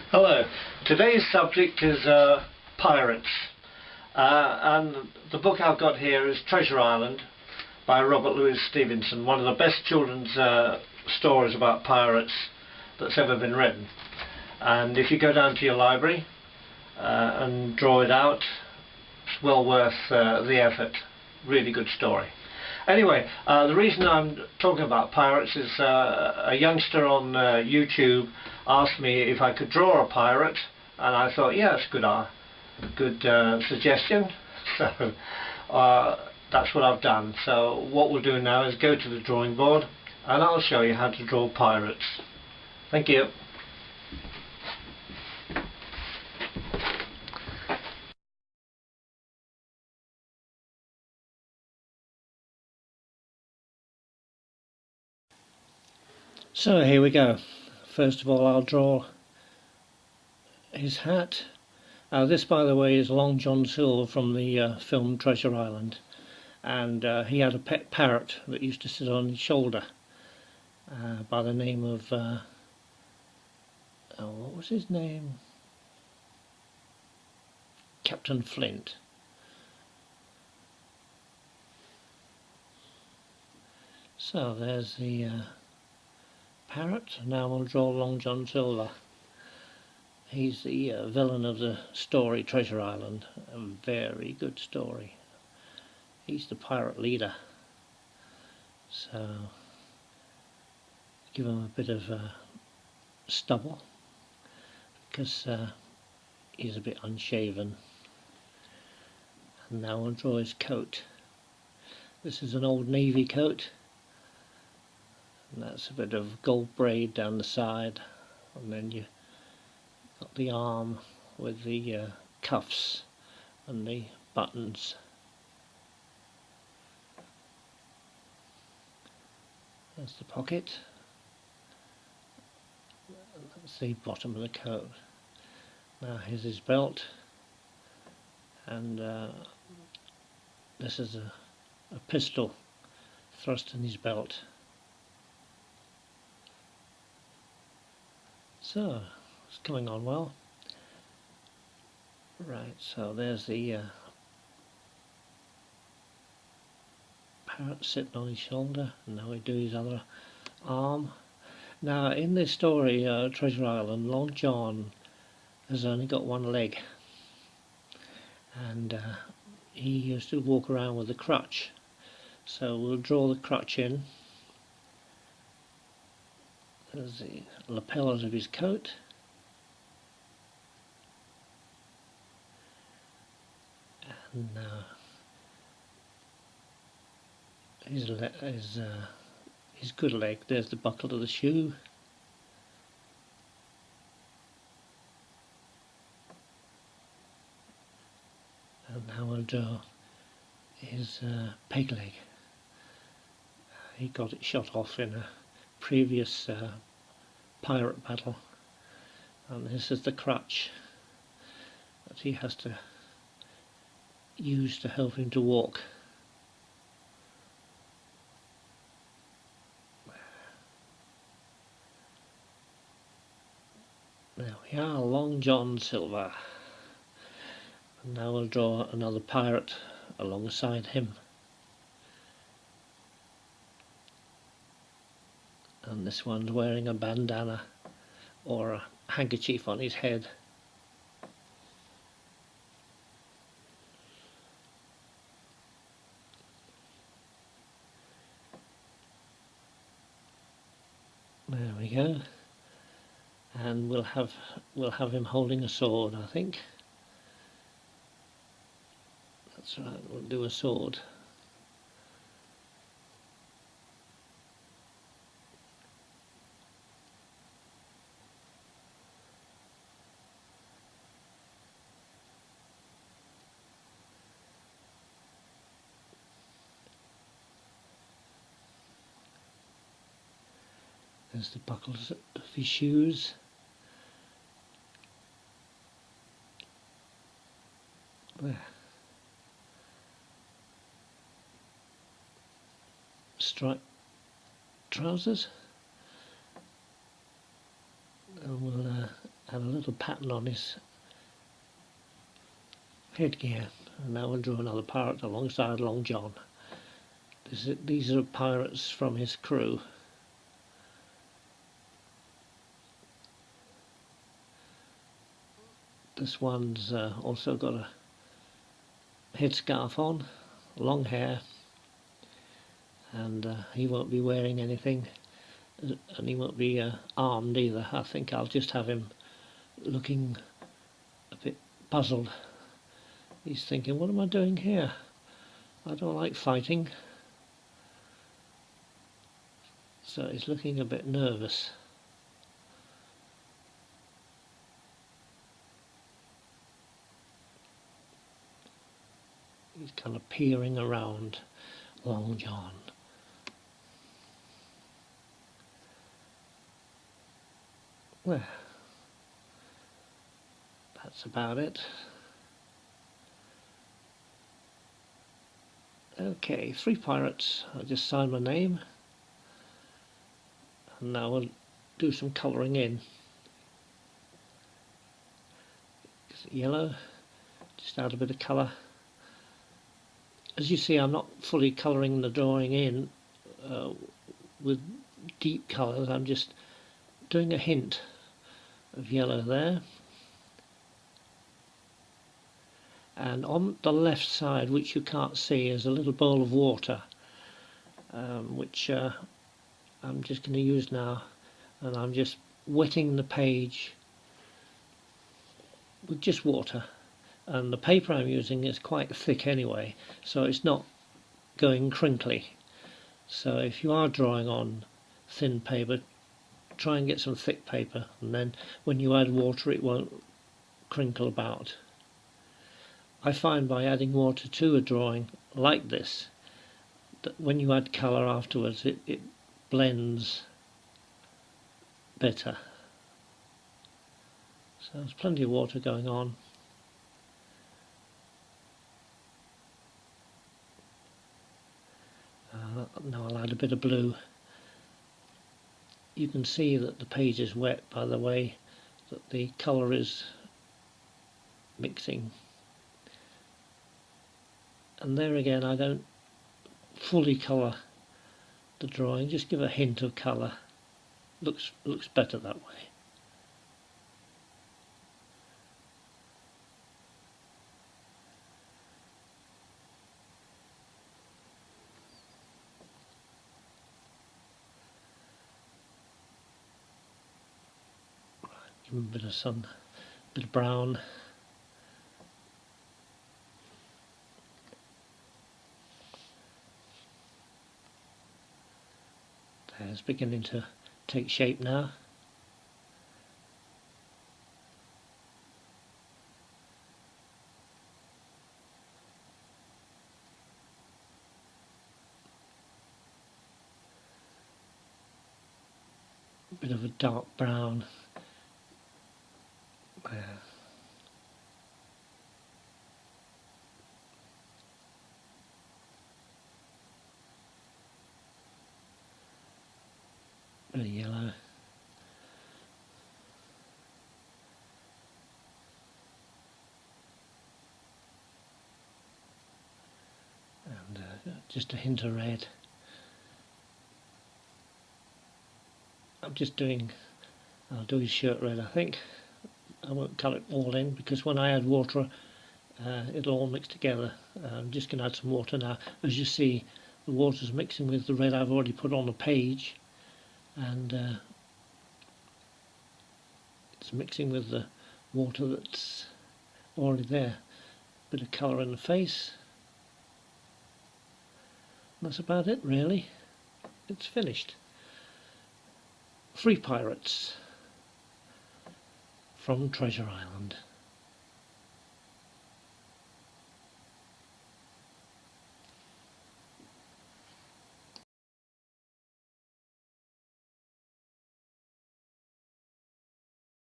Hello. Today's subject is pirates, and the book I've got here is Treasure Island by Robert Louis Stevenson, one of the best children's stories about pirates that's ever been written. And if you go down to your library and draw it out, it's well worth the effort. Really good story. Anyway, the reason I'm talking about pirates is a youngster on YouTube asked me if I could draw a pirate, and I thought, yeah, it's a good suggestion. So that's what I've done. So what we'll do now is go to the drawing board and I'll show you how to draw pirates. Thank you. So here we go. First of all, I'll draw his hat. This, by the way, is Long John Silver from the film Treasure Island, and he had a pet parrot that used to sit on his shoulder by the name of what was his name? Captain Flint. So there's the parrot. Now we'll draw Long John Silver. He's the villain of the story Treasure Island. A very good story. He's the pirate leader. So give him a bit of stubble because he's a bit unshaven. And now we'll draw his coat. This is an old navy coat, and that's a bit of gold braid down the side, and then you got the arm with the cuffs and the buttons. There's the pocket. That's the bottom of the coat. Now here's his belt, and this is a pistol thrust in his belt. So it's coming on well. Right, so there's the parrot sitting on his shoulder, and now we do his other arm. Now in this story, Treasure Island, Long John has only got one leg, and he used to walk around with a crutch. So we'll draw the crutch in. There's the lapels of his coat. And his good leg, there's the buckle of the shoe. And now we'll draw his peg leg. He got it shot off in a previous pirate battle, and this is the crutch that he has to use to help him to walk. There we are, Long John Silver. And now we'll draw another pirate alongside him. And this one's wearing a bandana or a handkerchief on his head. There we go. And we'll have him holding a sword, I think. That's right, we'll do a sword. There's the buckles of his shoes. There. Striped trousers. And we'll add a little pattern on his headgear. And now we'll draw another pirate alongside Long John. These are pirates from his crew. This one's also got a headscarf on, long hair, and he won't be wearing anything, and he won't be armed either. I think I'll just have him looking a bit puzzled. He's thinking, what am I doing here? I don't like fighting. So he's looking a bit nervous. He's kind of peering around Long John. Well, that's about it. Okay, 3 pirates. I'll just sign my name. And now we'll do some colouring in. Yellow, just add a bit of colour. As you see, I'm not fully colouring the drawing in with deep colours. I'm just doing a hint of yellow there. And on the left side, which you can't see, is a little bowl of water, which I'm just going to use now, and I'm just wetting the page with just water. And the paper I'm using is quite thick anyway, so it's not going crinkly. So if you are drawing on thin paper, try and get some thick paper, and then when you add water it won't crinkle about. I find by adding water to a drawing like this, that when you add colour afterwards it blends better. So there's plenty of water going on. Now I'll add a bit of blue. You can see that the page is wet by the way that the colour is mixing. And there again, I don't fully colour the drawing, just give a hint of colour. Looks better that way. Give him a bit of sun, a bit of brown. It's beginning to take shape now. A bit of a dark brown. Bit of yellow. And just a hint of red. I'm just doing, I'll do his shirt red I think. I won't colour it all in because when I add water it'll all mix together. I'm just going to add some water now. As you see, the water's mixing with the red I've already put on the page, and it's mixing with the water that's already there. Bit of colour in the face. That's about it really. It's finished. 3 pirates from Treasure Island.